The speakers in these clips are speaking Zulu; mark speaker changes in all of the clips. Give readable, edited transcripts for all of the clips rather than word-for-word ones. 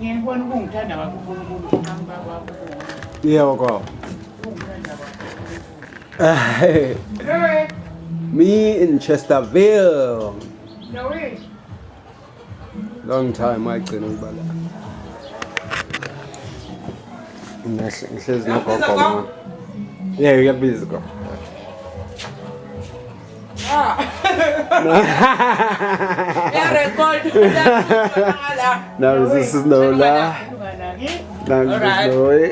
Speaker 1: ngiyibona ukungithanda kakhulu hamba kwakho.
Speaker 2: Yebo gogo.
Speaker 1: Ukungithanda
Speaker 2: Me in Chesterville.
Speaker 1: kwakho.
Speaker 2: Long time ayigcina ngibala. Ngihlezi nogogo ma. Yeah, uyabiza gogo.
Speaker 3: record.
Speaker 2: Now this is Nola. Now this is Noe.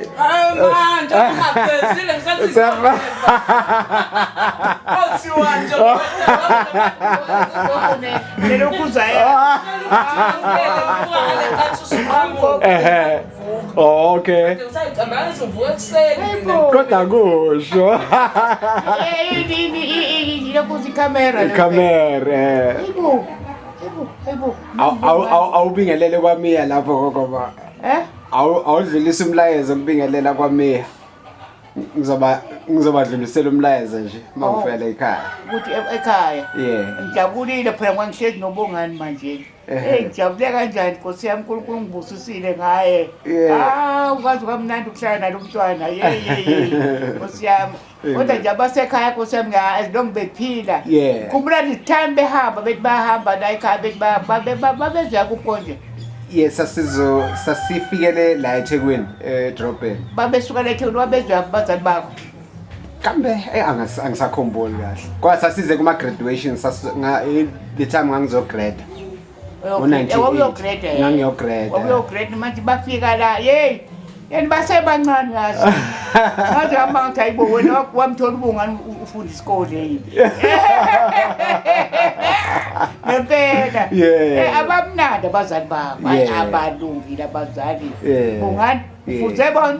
Speaker 3: Man,
Speaker 2: Oh, okay. Kodwa kusho. Camera. Awubingelele kwamiya lapho gogo ba. Awudlulisa umlayezo ngibingelela kwamiya. Ngizobadlulisela umlayezo nje mangifela ekhaya.
Speaker 1: Ukuthi ekhaya.
Speaker 2: Yeah.
Speaker 1: Ngijabulile phela ngihlezi nobongani manje. Ngijabule kanjani Nkosi yami uNkulunkulu ngibusisile ngaye. Ukwazi kamnandi ukuhlala nalomntwana. Nkosi yami. Kodwa nje abasekhaya Nkosi yami as long bephila. Khumbula time behamba bethi bahamba la ekhaya bethi babeza kukonje.
Speaker 2: Yes, sasifikele la eThekwini edrobheni.
Speaker 1: Babesuka la eThekwini babezwa abazali bakho.
Speaker 2: Kambe angisakhumbuli kahle. Kwathi sasize kuma graduation the time ngangizograde.
Speaker 1: Ngangiyograde. Ngangiyograde manje bafika la yani basebancane yazi. Ngathi hamba ngathi ayibo wena wamthola ubungani ufunda isikole yini. Ngempela. Abamnandi abazali bakho. Abalungile abazali. Bungani ufuze bona.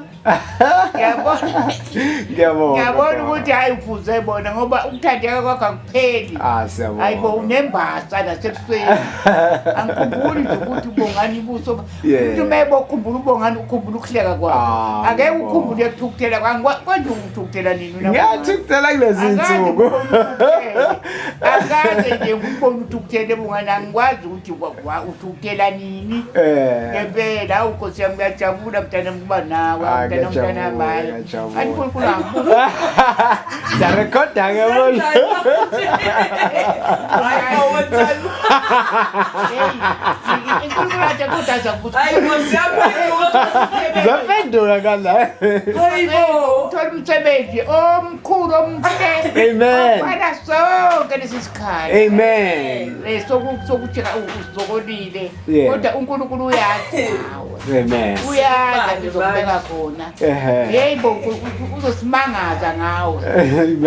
Speaker 1: Ngiyabona ukuthi hayi ufuze bona ngoba ukuthandeka kwakho akupheli.
Speaker 2: Siyabona.
Speaker 1: Hayibo unembasa nasebusweni. Angikhumbuli nje ukuthi ubongani ibuso. Umuntu mebokhumbula ubongani ukhumbula ukuhleka kwakho. Angeke ukhumbule ukuthukuthela kwanje ukuthukuthela nini la.
Speaker 2: Ngiyathukuthela kulezi insuku.
Speaker 1: Akaze nje ukubona ukuthukuthela ubongani angikwazi ukuthi uthukuthela nini. Ngempela uNkosi yami ngiyajabula mntana kuba nawe. Mntana mayo. Ayikhulukhulu angibuki.
Speaker 2: Siyarekhoda ke manje. Zaphenduka kala.
Speaker 1: Hayibo, uthola umsebenzi omkhulu omhle.
Speaker 2: Amen.
Speaker 1: Bana sonke lesisikhathi.
Speaker 2: Amen.
Speaker 1: Sokuthi uzokolile. Kodwa uNkulunkulu uyazi.
Speaker 2: Amen.
Speaker 1: Uyazi uzobeka khona. Yebo uzosimangaza ngawe.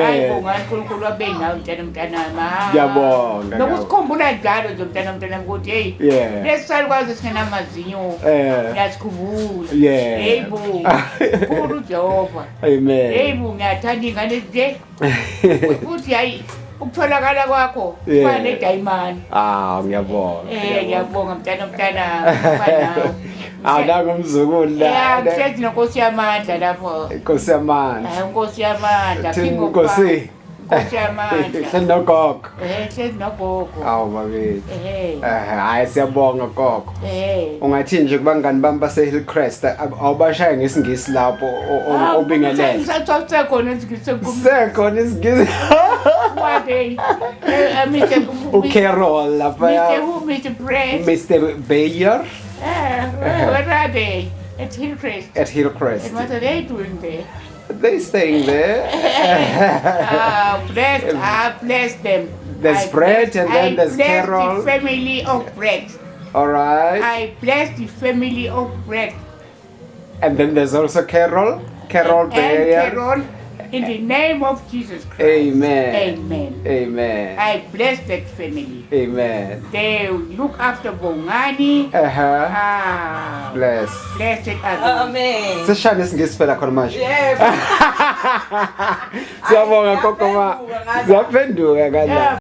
Speaker 1: Hayibo ngani uNkulunkulu abe nawe mntana mama.
Speaker 2: Ngiyabonga.
Speaker 1: Nokusikhumbula njalo nje mntana ukuthi lesalukwazi singenamazinyo. Ngiyasikhumbula. Yebo. UNkulunkulu Jehova.
Speaker 2: Amen.
Speaker 1: Yebo ngiyathanda ingane nje. Futhi hayi ukutholakala kwakho kufana nedayimani.
Speaker 2: Ngiyabonga.
Speaker 1: Ngiyabonga mntana mfana.
Speaker 2: Awunakumzukulu la.
Speaker 1: Ngihlezi noNkosi yamandla lapho.
Speaker 2: Inkosi yamandla.
Speaker 1: Inkosi yamandla.
Speaker 2: Inkosi.
Speaker 1: Nkosi yamandla.
Speaker 2: Hlezi nogogo.
Speaker 1: Hlezi nogogo.
Speaker 2: Awu babethi. Hayi siyabonga gogo. Ungathi nje kubangani bami base Hillcrest awubashaya ngesingisi lapho obingelele.
Speaker 1: Ngisasekhona isingisi.
Speaker 2: Sekhona isingisi.
Speaker 1: What day?
Speaker 2: Carol lapha.
Speaker 1: Mr. Brett.
Speaker 2: Mr. Bayer.
Speaker 1: Where are they? At Hillcrest.
Speaker 2: At Hillcrest.
Speaker 1: And what are they doing there?
Speaker 2: They staying there.
Speaker 1: Bless them.
Speaker 2: There's Brett and then there's Carol.
Speaker 1: I bless the family of Brett.
Speaker 2: All right.
Speaker 1: I bless the family of Brett.
Speaker 2: And then there's also Carol. Carol Bayer.
Speaker 1: Carol. In the name of Jesus Christ.
Speaker 2: Amen.
Speaker 1: Amen.
Speaker 2: Amen.
Speaker 1: I bless that family.
Speaker 2: Amen.
Speaker 1: They look after Bongani.
Speaker 2: Bless.
Speaker 1: Bless it.
Speaker 3: Amen.
Speaker 2: Sishane isingisi phela khona manje.
Speaker 3: Yebo.
Speaker 2: Siyabonga gogo ma. Zaphenduka kala.